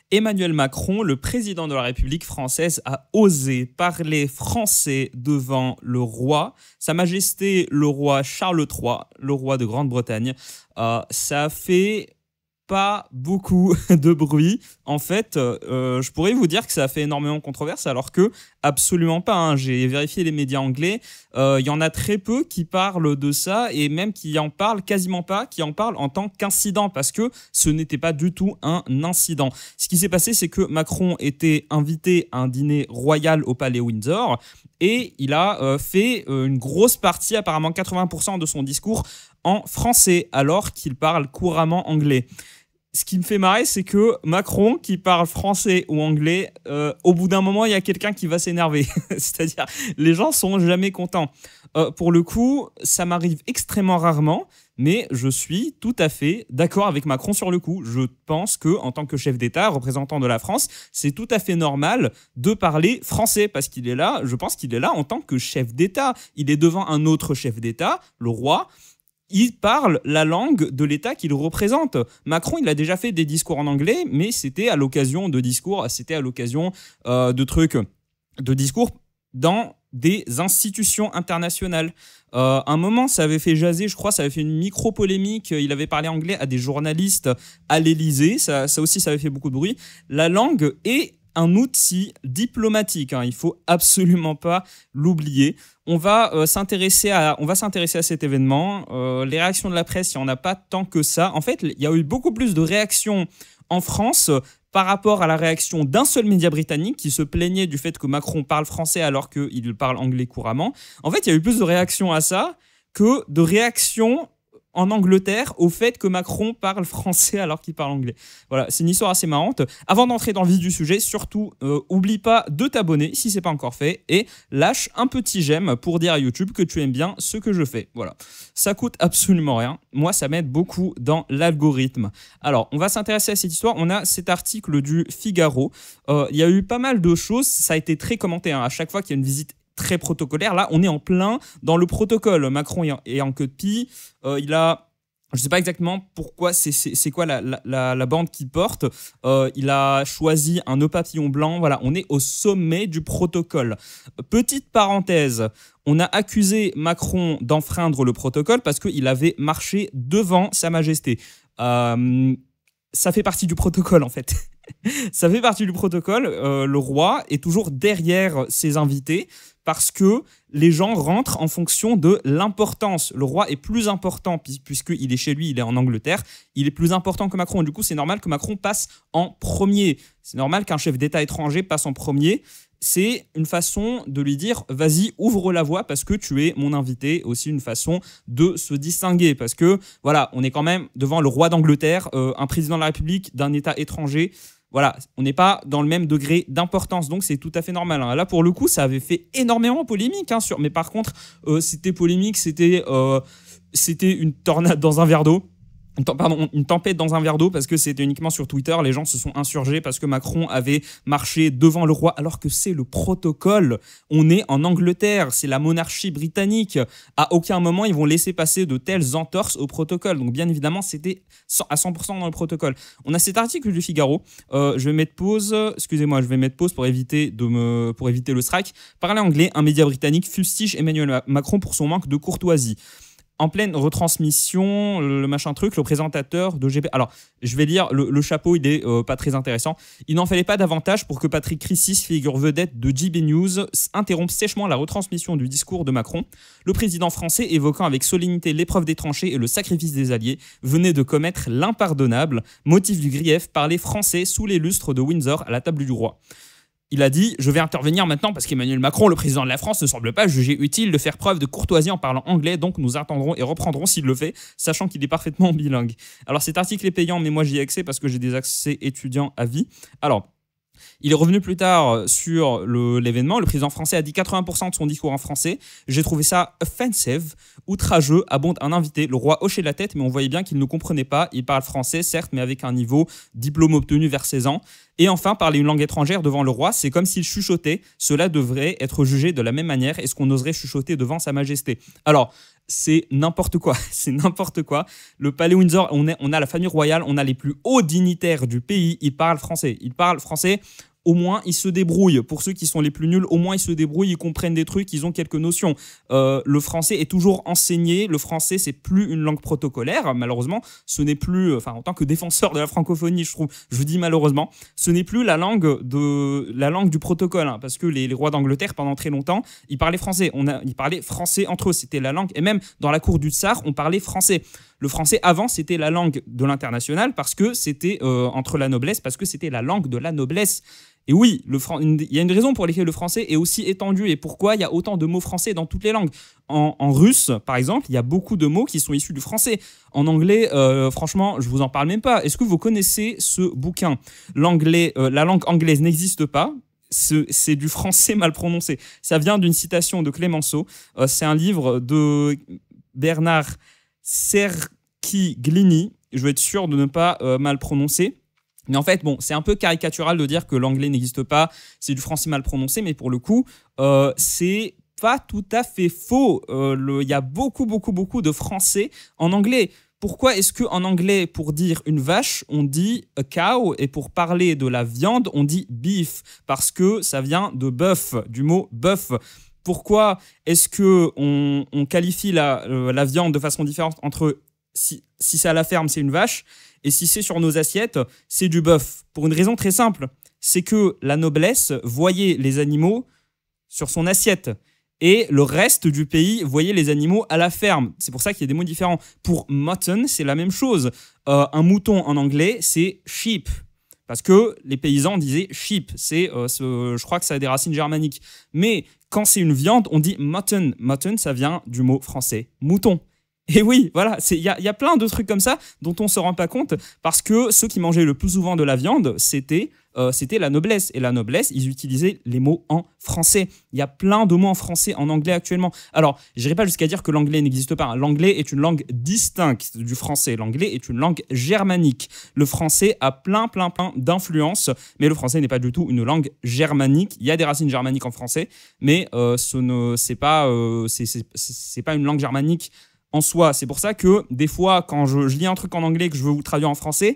Emmanuel Macron, le président de la République française, a osé parler français devant le roi, Sa Majesté le roi Charles III, le roi de Grande-Bretagne. Ça a fait pas beaucoup de bruit. En fait, je pourrais vous dire que ça a fait énormément de controverse, alors que absolument pas, hein. J'ai vérifié les médias anglais. Il y en a très peu qui parlent de ça, et même qui en parlent quasiment pas, qui en parlent en tant qu'incident, parce que ce n'était pas du tout un incident. Ce qui s'est passé, c'est que Macron était invité à un dîner royal au Palais Windsor, et il a fait une grosse partie, apparemment 80% de son discours, en français, alors qu'il parle couramment anglais. Ce qui me fait marrer, c'est que Macron, qui parle français ou anglais, au bout d'un moment, il y a quelqu'un qui va s'énerver. C'est-à-dire, les gens sont jamais contents. Pour le coup, ça m'arrive extrêmement rarement, mais je suis tout à fait d'accord avec Macron sur le coup. Je pense que, en tant que chef d'État, représentant de la France, c'est tout à fait normal de parler français, parce qu'il est là, je pense qu'il est là en tant que chef d'État. Il est devant un autre chef d'État, le roi. Il parle la langue de l'État qu'il représente. Macron, il a déjà fait des discours en anglais, mais c'était à l'occasion de discours, c'était à l'occasion de discours dans des institutions internationales. Un moment, ça avait fait jaser, je crois, ça avait fait une micro-polémique. Il avait parlé anglais à des journalistes à l'Élysée. Ça aussi, ça avait fait beaucoup de bruit. La langue est un outil diplomatique, hein. Il faut absolument pas l'oublier. On va s'intéresser à cet événement. Les réactions de la presse, il n'y en a pas tant que ça. En fait, il y a eu beaucoup plus de réactions en France par rapport à la réaction d'un seul média britannique qui se plaignait du fait que Macron parle français alors qu'il parle anglais couramment. En fait, il y a eu plus de réactions à ça que de réactions en Angleterre au fait que Macron parle français alors qu'il parle anglais. Voilà, c'est une histoire assez marrante. Avant d'entrer dans le vif du sujet, surtout, oublie pas de t'abonner si c'est pas encore fait, et lâche un petit j'aime pour dire à YouTube que tu aimes bien ce que je fais. Voilà, ça coûte absolument rien. Moi, ça m'aide beaucoup dans l'algorithme. Alors, on va s'intéresser à cette histoire. On a cet article du Figaro. Il y a eu pas mal de choses. Ça a été très commenté, hein. À chaque fois qu'il y a une visite très protocolaire, là on est en plein dans le protocole. Macron est en queue de pie, il a, je sais pas exactement pourquoi, c'est quoi la bande qu'il porte, il a choisi un nœud papillon blanc. Voilà, on est au sommet du protocole. Petite parenthèse, on a accusé Macron d'enfreindre le protocole parce qu'il avait marché devant Sa Majesté. Ça fait partie du protocole, en fait. Ça fait partie du protocole. Le roi est toujours derrière ses invités parce que les gens rentrent en fonction de l'importance. Le roi est plus important puisqu'il est chez lui, il est en Angleterre. Il est plus important que Macron. Du coup, c'est normal que Macron passe en premier. C'est normal qu'un chef d'État étranger passe en premier. C'est une façon de lui dire « vas-y, ouvre la voie parce que tu es mon invité ». Aussi une façon de se distinguer parce que, voilà, on est quand même devant le roi d'Angleterre, un président de la République d'un État étranger. Voilà, on n'est pas dans le même degré d'importance, donc c'est tout à fait normal, hein. Là, pour le coup, ça avait fait énormément polémique, hein, mais par contre, c'était polémique, c'était une tornade dans un verre d'eau. Une tempête dans un verre d'eau, parce que c'était uniquement sur Twitter. Les gens se sont insurgés parce que Macron avait marché devant le roi, alors que c'est le protocole. On est en Angleterre, c'est la monarchie britannique. À aucun moment, ils vont laisser passer de telles entorses au protocole. Donc, bien évidemment, c'était à 100% dans le protocole. On a cet article du Figaro. Je vais mettre pause. Excusez-moi, je vais mettre pause pour éviter le strike. Parler anglais, un média britannique fustige Emmanuel Macron pour son manque de courtoisie. En pleine retransmission, le machin truc, le présentateur de GP... Alors, je vais lire, le chapeau, il est pas très intéressant. Il n'en fallait pas davantage pour que Patrick Crisis, figure vedette de JB News, interrompe sèchement la retransmission du discours de Macron. Le président français, évoquant avec solennité l'épreuve des tranchées et le sacrifice des alliés, venait de commettre l'impardonnable, motif du grief, parler français sous les lustres de Windsor à la table du roi. Il a dit « Je vais intervenir maintenant parce qu'Emmanuel Macron, le président de la France, ne semble pas juger utile de faire preuve de courtoisie en parlant anglais, donc nous attendrons et reprendrons s'il le fait, sachant qu'il est parfaitement bilingue. » Alors cet article est payant, mais moi j'y ai accès parce que j'ai des accès étudiants à vie. Alors, il est revenu plus tard sur l'événement. Le président français a dit 80% de son discours en français. J'ai trouvé ça offensive, outrageux, abonde un invité. Le roi hochait la tête, mais on voyait bien qu'il ne comprenait pas. Il parle français, certes, mais avec un niveau diplôme obtenu vers 16 ans. Et enfin, parler une langue étrangère devant le roi, c'est comme s'il chuchotait. Cela devrait être jugé de la même manière. Est-ce qu'on oserait chuchoter devant Sa Majesté? Alors, c'est n'importe quoi. C'est n'importe quoi. Le palais Windsor, on a la famille royale, on a les plus hauts dignitaires du pays, ils parlent français. Ils parlent français. Au moins, ils se débrouillent. Pour ceux qui sont les plus nuls, au moins, ils se débrouillent, ils comprennent des trucs, ils ont quelques notions. Le français est toujours enseigné. Le français, c'est plus une langue protocolaire. Malheureusement, ce n'est plus, enfin, en tant que défenseur de la francophonie, je dis malheureusement, ce n'est plus la langue du protocole. Hein, parce que les rois d'Angleterre, pendant très longtemps, ils parlaient français. Ils parlaient français entre eux. C'était la langue. Et même dans la cour du tsar, on parlait français. Le français, avant, c'était la langue de l'international parce que c'était entre la noblesse, parce que c'était la langue de la noblesse. Et oui, il y a une raison pour laquelle le français est aussi étendu et pourquoi il y a autant de mots français dans toutes les langues. En russe, par exemple, il y a beaucoup de mots qui sont issus du français. En anglais, franchement, je vous en parle même pas. Est-ce que vous connaissez ce bouquin ? L'anglais, la langue anglaise n'existe pas. C'est du français mal prononcé. Ça vient d'une citation de Clémenceau. C'est un livre de Bernard Cerchiglini. Je veux être sûr de ne pas mal prononcer. Mais en fait, bon, c'est un peu caricatural de dire que l'anglais n'existe pas, c'est du français mal prononcé, mais pour le coup, c'est pas tout à fait faux. Il y a beaucoup de français en anglais. Pourquoi est-ce qu'en anglais, pour dire une vache, on dit a cow, et pour parler de la viande, on dit beef, parce que ça vient de bœuf, du mot bœuf. Pourquoi est-ce qu'on qualifie la viande de façon différente entre si c'est à la ferme, c'est une vache, et si c'est sur nos assiettes, c'est du bœuf. Pour une raison très simple, c'est que la noblesse voyait les animaux sur son assiette et le reste du pays voyait les animaux à la ferme. C'est pour ça qu'il y a des mots différents. Pour mutton, c'est la même chose. Un mouton en anglais, c'est sheep. Parce que les paysans disaient sheep. Je crois que ça a des racines germaniques. Mais quand c'est une viande, on dit mutton. Mutton, ça vient du mot français mouton. Et oui, voilà, il y a plein de trucs comme ça dont on ne se rend pas compte parce que ceux qui mangeaient le plus souvent de la viande, c'était la noblesse. Et la noblesse, ils utilisaient les mots en français. Il y a plein de mots en français, en anglais actuellement. Alors, je n'irai pas jusqu'à dire que l'anglais n'existe pas. L'anglais est une langue distincte du français. L'anglais est une langue germanique. Le français a plein d'influences, mais le français n'est pas du tout une langue germanique. Il y a des racines germaniques en français, mais c'est pas une langue germanique en soi. C'est pour ça que des fois, quand je lis un truc en anglais que je veux vous traduire en français,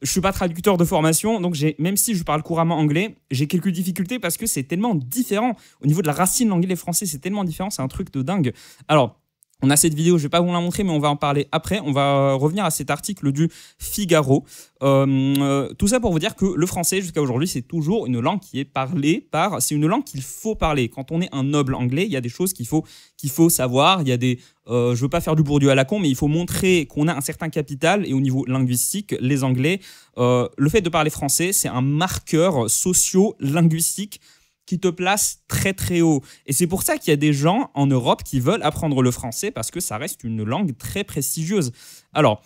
je suis pas traducteur de formation, donc même si je parle couramment anglais, j'ai quelques difficultés parce que c'est tellement différent. Au niveau de la racine, l'anglais et le français, c'est tellement différent, c'est un truc de dingue. Alors, on a cette vidéo, je ne vais pas vous la montrer, mais on va en parler après. On va revenir à cet article du Figaro. Tout ça pour vous dire que le français, jusqu'à aujourd'hui, c'est toujours une langue qui est parlée par... C'est une langue qu'il faut parler. Quand on est un noble anglais, il y a des choses qu'il faut savoir. Il y a des... je ne veux pas faire du Bourdieu à la con, mais il faut montrer qu'on a un certain capital. Et au niveau linguistique, les Anglais, le fait de parler français, c'est un marqueur socio-linguistique qui te place très haut. Et c'est pour ça qu'il y a des gens en Europe qui veulent apprendre le français parce que ça reste une langue très prestigieuse. Alors,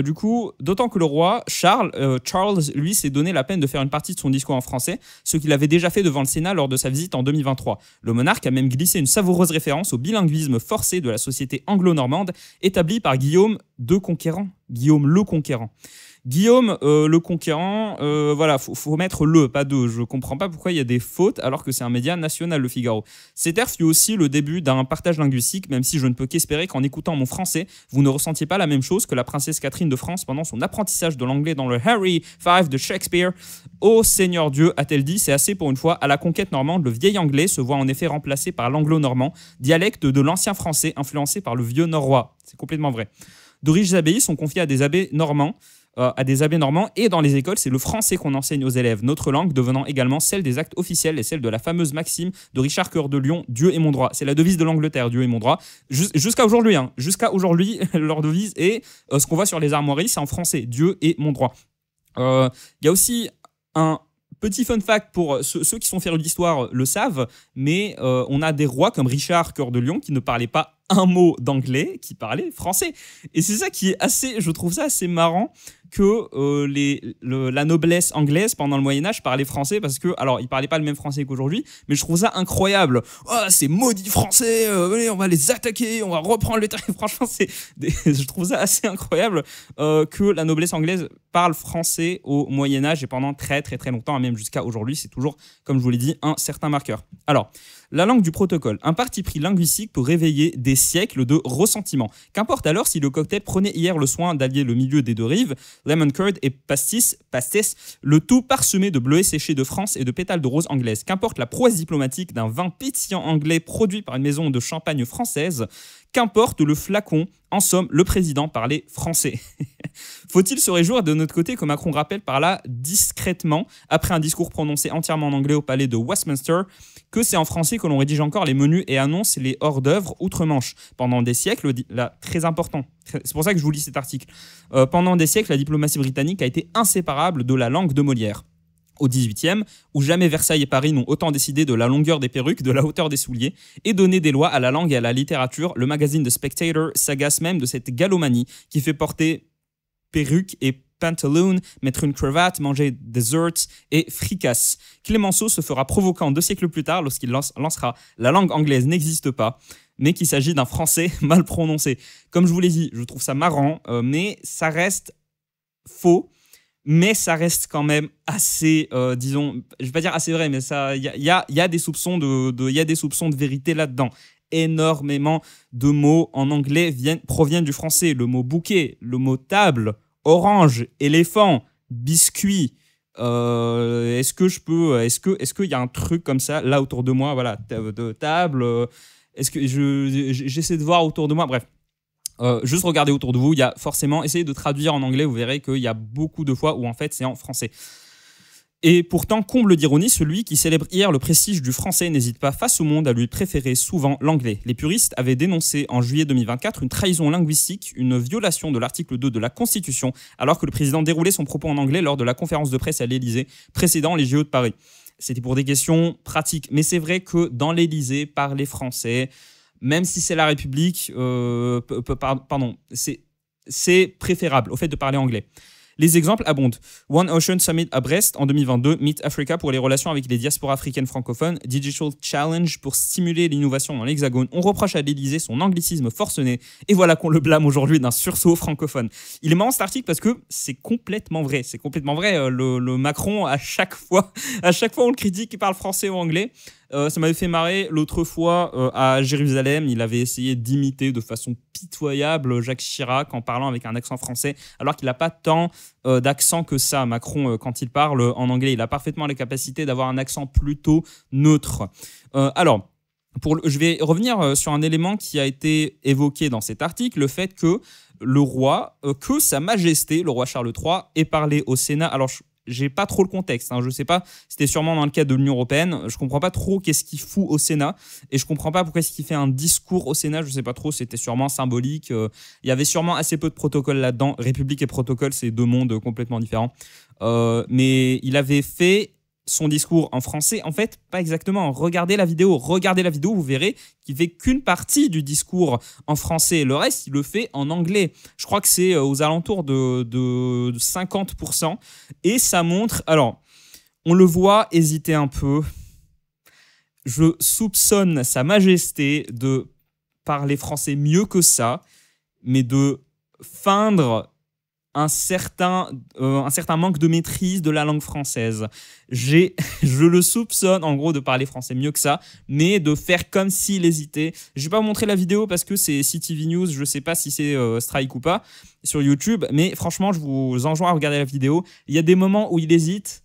du coup, d'autant que le roi Charles, lui, s'est donné la peine de faire une partie de son discours en français, ce qu'il avait déjà fait devant le Sénat lors de sa visite en 2023. Le monarque a même glissé une savoureuse référence au bilinguisme forcé de la société anglo-normande établie par Guillaume le Conquérant. Guillaume le Conquérant, voilà, faut mettre le, pas de. Je comprends pas pourquoi il y a des fautes alors que c'est un média national, le Figaro. Cette ère fut aussi le début d'un partage linguistique, même si je ne peux qu'espérer qu'en écoutant mon français, vous ne ressentiez pas la même chose que la princesse Catherine de France pendant son apprentissage de l'anglais dans le Harry V de Shakespeare. Ô Seigneur Dieu, a-t-elle dit, c'est assez pour une fois. À la conquête normande, le vieil anglais se voit en effet remplacé par l'anglo-normand, dialecte de l'ancien français influencé par le vieux norrois. C'est complètement vrai. De riches abbayes sont confiées à des abbés normands. Et dans les écoles, c'est le français qu'on enseigne aux élèves, notre langue devenant également celle des actes officiels et celle de la fameuse maxime de Richard Cœur de Lion, Dieu est mon droit. C'est la devise de l'Angleterre, Dieu est mon droit. Jusqu'à aujourd'hui, leur devise est ce qu'on voit sur les armoiries, c'est en français, Dieu est mon droit. Il y a aussi un petit fun fact pour ceux qui sont férus d'histoire le savent, mais on a des rois comme Richard Cœur de Lion qui ne parlaient pas un mot d'anglais, qui parlaient français. Et c'est ça qui est je trouve ça assez marrant que la noblesse anglaise pendant le Moyen-Âge parlait français parce que, alors, ils parlaient pas le même français qu'aujourd'hui, mais je trouve ça incroyable. Oh, ces maudits français, allez, on va les attaquer, on va reprendre le terrain. Franchement, je trouve ça assez incroyable que la noblesse anglaise parle français au Moyen-Âge et pendant très longtemps, même jusqu'à aujourd'hui, c'est toujours, comme je vous l'ai dit, un certain marqueur. Alors, La langue du protocole, un parti pris linguistique pour réveiller des siècles de ressentiment. Qu'importe alors si le cocktail prenait hier le soin d'allier le milieu des deux rives, lemon curd et pastis, le tout parsemé de bleuets séchés de France et de pétales de rose anglaise. Qu'importe la prouesse diplomatique d'un vin pétillant anglais produit par une maison de champagne française, qu'importe le flacon, en somme, le président parlait français. Faut-il se réjouir de notre côté que Macron rappelle par là discrètement, après un discours prononcé entièrement en anglais au palais de Westminster, que c'est en français que l'on rédige encore les menus et annonce les hors-d'œuvre outre-Manche. Pendant des siècles, là, très important, c'est pour ça que je vous lis cet article, pendant des siècles, la diplomatie britannique a été inséparable de la langue de Molière. Au XVIIIe, où jamais Versailles et Paris n'ont autant décidé de la longueur des perruques, de la hauteur des souliers, et donné des lois à la langue et à la littérature, le magazine The Spectator s'agace même de cette galomanie qui fait porter perruque et pantaloon, mettre une cravate, manger desserts et fricasse. Clémenceau se fera provoquant 2 siècles plus tard lorsqu'il lancera « La langue anglaise n'existe pas », mais qu'il s'agit d'un français mal prononcé. Comme je vous l'ai dit, je trouve ça marrant, mais ça reste faux. Mais ça reste quand même assez, disons, je vais pas dire assez vrai, mais il y a des soupçons de vérité là-dedans. Énormément de mots en anglais proviennent du français. Le mot bouquet, le mot table, orange, éléphant, biscuit. Est-ce qu'il y a un truc comme ça là autour de moi, voilà, de table. Est-ce que j'essaie de voir autour de moi, bref. Juste regardez autour de vous, il y a forcément, essayez de traduire en anglais, vous verrez qu'il y a beaucoup de fois où en fait c'est en français. Et pourtant, comble d'ironie, celui qui célèbre hier le prestige du français n'hésite pas face au monde à lui préférer souvent l'anglais. Les puristes avaient dénoncé en juillet 2024 une trahison linguistique, une violation de l'article 2 de la Constitution, alors que le président déroulait son propos en anglais lors de la conférence de presse à l'Élysée précédant les JO de Paris. C'était pour des questions pratiques, mais c'est vrai que dans l'Élysée, parler français, même si c'est la République, c'est préférable au fait de parler anglais. Les exemples abondent. One Ocean Summit à Brest en 2022, Meet Africa pour les relations avec les diasporas africaines francophones, Digital Challenge pour stimuler l'innovation dans l'Hexagone. On reproche à l'Élysée son anglicisme forcené, et voilà qu'on le blâme aujourd'hui d'un sursaut francophone. Il est marrant cet article parce que c'est complètement vrai. C'est complètement vrai. Le Macron, à chaque fois on le critique, il parle français ou anglais. Ça m'avait fait marrer l'autre fois à Jérusalem, il avait essayé d'imiter de façon pitoyable Jacques Chirac en parlant avec un accent français, alors qu'il n'a pas tant d'accent que ça. Macron, quand il parle en anglais, il a parfaitement la capacité d'avoir un accent plutôt neutre. Alors, je vais revenir sur un élément qui a été évoqué dans cet article, le fait que le roi, que Sa Majesté, le roi Charles III, ait parlé au Sénat. Alors, j'ai pas trop le contexte, hein. Je sais pas, c'était sûrement dans le cadre de l'Union européenne. Je comprends pas trop qu'est-ce qu'il fout au Sénat et je comprends pas pourquoi est-ce qu'il fait un discours au Sénat. Je sais pas trop, c'était sûrement symbolique. Il y avait sûrement assez peu de protocoles là-dedans. République et protocole, c'est 2 mondes complètement différents. Mais il avait fait son discours en français, en fait, pas exactement. Regardez la vidéo, vous verrez qu'il fait qu'une partie du discours en français. Le reste, il le fait en anglais. Je crois que c'est aux alentours de 50%. Et ça montre... Alors, on le voit hésiter un peu. Je soupçonne Sa Majesté de parler français mieux que ça, mais de feindre un certain manque de maîtrise de la langue française. Je le soupçonne en gros de parler français mieux que ça, mais de faire comme s'il hésitait. Je vais pas vous montrer la vidéo parce que c'est CTV News, je sais pas si c'est strike ou pas sur YouTube, mais franchement je vous enjoins à regarder la vidéo. Il y a des moments où il hésite.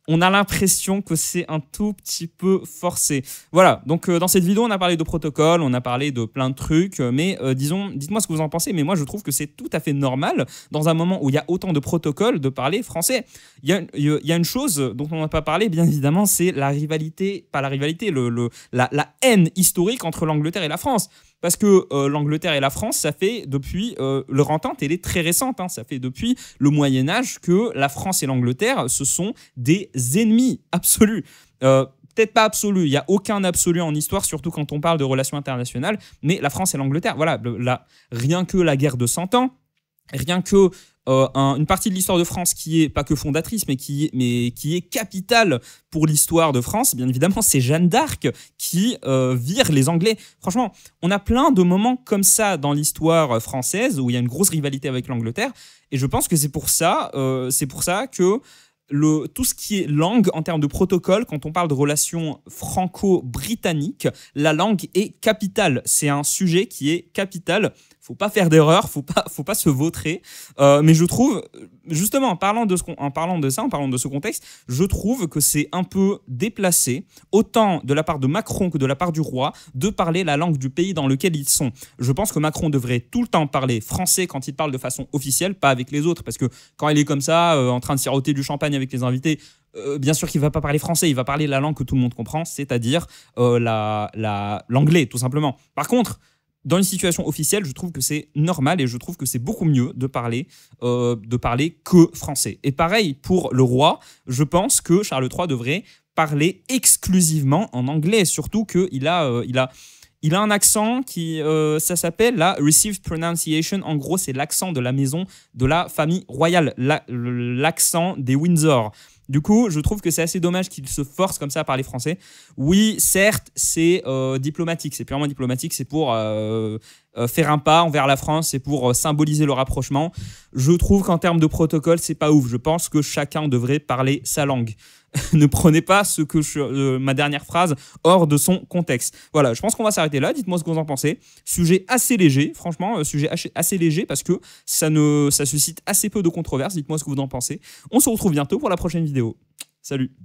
On a l'impression que c'est un tout petit peu forcé. Voilà, donc dans cette vidéo, on a parlé de protocole, on a parlé de plein de trucs, mais disons, dites-moi ce que vous en pensez, mais moi je trouve que c'est tout à fait normal, dans un moment où il y a autant de protocoles, de parler français. Il y a une chose dont on n'a pas parlé, bien évidemment, c'est la rivalité, pas la rivalité, la haine historique entre l'Angleterre et la France. Parce que l'Angleterre et la France, ça fait depuis... leur entente, elle est très récente. Hein, ça fait depuis le Moyen-Âge que la France et l'Angleterre, ce sont des ennemis absolus. Peut-être pas absolus, il n'y a aucun absolu en histoire, surtout quand on parle de relations internationales. Mais la France et l'Angleterre, voilà, rien que la guerre de 100 ans, rien que une partie de l'histoire de France qui est pas que fondatrice, mais qui est capitale pour l'histoire de France, bien évidemment, c'est Jeanne d'Arc qui vire les Anglais. Franchement, on a plein de moments comme ça dans l'histoire française où il y a une grosse rivalité avec l'Angleterre, et je pense que c'est pour ça que tout ce qui est langue en termes de protocole, quand on parle de relations franco-britanniques, la langue est capitale. C'est un sujet qui est capital. Faut pas faire d'erreur, faut pas se vautrer. Mais je trouve, justement, en parlant de ce contexte, je trouve que c'est un peu déplacé, autant de la part de Macron que de la part du roi, de parler la langue du pays dans lequel ils sont. Je pense que Macron devrait tout le temps parler français quand il parle de façon officielle, pas avec les autres, parce que quand il est comme ça, en train de siroter du champagne avec les invités, bien sûr qu'il ne va pas parler français, il va parler la langue que tout le monde comprend, c'est-à-dire l'anglais, tout simplement. Par contre, dans une situation officielle, je trouve que c'est normal et je trouve que c'est beaucoup mieux de parler que français. Et pareil pour le roi, je pense que Charles III devrait parler exclusivement en anglais, surtout qu'il a un accent qui, ça s'appelle la Received Pronunciation. En gros, c'est l'accent de la maison de la famille royale, l'accent des Windsor. Du coup, je trouve que c'est assez dommage qu'il se force comme ça à parler français. Oui, certes, c'est diplomatique, c'est purement diplomatique, c'est pour faire un pas envers la France, c'est pour symboliser le rapprochement. Je trouve qu'en termes de protocole, c'est pas ouf. Je pense que chacun devrait parler sa langue. Ne prenez pas ma dernière phrase hors de son contexte. Voilà, je pense qu'on va s'arrêter là. Dites-moi ce que vous en pensez. Sujet assez léger, franchement, sujet assez léger parce que ça suscite assez peu de controverses. Dites-moi ce que vous en pensez. On se retrouve bientôt pour la prochaine vidéo. Salut!